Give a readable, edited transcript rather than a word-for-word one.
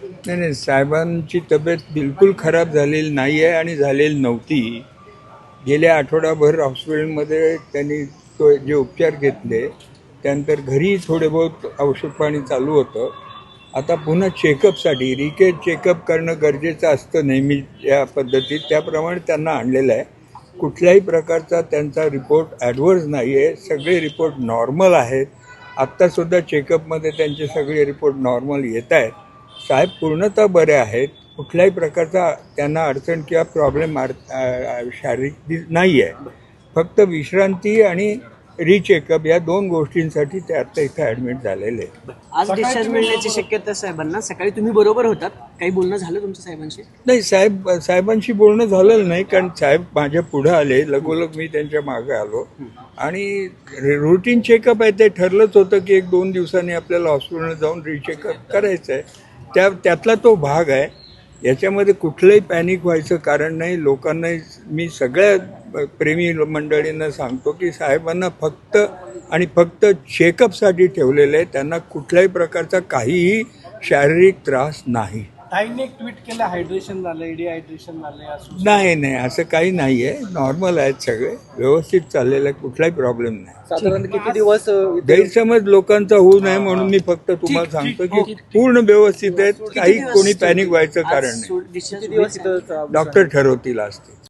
नाही नाही, साहेबांची तब्येत बिलकुल खराब झालेली नाही आहे आणि झालेली नव्हती. गेल्या आठवडाभर हॉस्पिटलमध्ये त्यांनी जे उपचार घेतले त्यानंतर घरी थोडे बहुत औषध पाणी चालू होतं. आता पुन्हा चेकअपसाठी रिकेट चेकअप करणं गरजेचं असतं नेहमी या पद्धतीत, त्याप्रमाणे त्यांना आणलेलं आहे. कुठल्याही प्रकारचा त्यांचा रिपोर्ट ॲडव्हर्स नाही आहे, सगळे रिपोर्ट नॉर्मल आहेत. आत्तासुद्धा चेकअपमध्ये त्यांचे सगळे रिपोर्ट नॉर्मल येत आहेत. साहेब पूर्णतः बरे आहेत. कुठल्याही प्रकारचा त्यांना अडचण किंवा प्रॉब्लेम शारीरिक नाही आहे. फक्त विश्रांती आणि रिचेकअप या 2 गोष्टींसाठी ते आत्ता इथं ॲडमिट झालेले आहेत. आज डिस्चार्ज मिळण्याची शक्यता साहेबांना. सकाळी तुम्ही बरोबर होतात, काही बोलणं झालं तुमच्या साहेबांशी? नाही, साहेबांशी बोलणं झालेलं नाही, कारण साहेब माझ्या पुढं आले, लगोलग मी त्यांच्या मागे आलो आणि रुटीन चेकअप आहे. ते ठरलंच होतं की 1-2 दिवसांनी आपल्याला हॉस्पिटलला जाऊन रिचेकअप करायचं आहे. त्यातला तो भाग आहे. याच्यामध्ये कुठलंही पॅनिक व्हायचं कारण नाही. लोकांना मी सगळ्या प्रेमी मंडळींना सांगतो की साहेबांना फक्त आणि फक्त चेकअपसाठी ठेवलेलं आहे. त्यांना कुठल्याही प्रकारचा काहीही शारीरिक त्रास नाही. ताईंनी एक ट्विट केलं, हायड्रेशन झालंय, डिहायड्रेशन झालंय असं. नाही, असं काही नाही आहे. नॉर्मल आहेत, सगळे व्यवस्थित चाललेलं आहे, कुठलाही प्रॉब्लेम नाही. साधारण किती दिवस गैरसमज लोकांचा होऊ नये म्हणून मी फक्त तुम्हाला सांगतो की पूर्ण व्यवस्थित आहेत. काही कोणी पॅनिक व्हायचं कारण नाही. डिस्चार्ज डॉक्टर ठरवतील असते.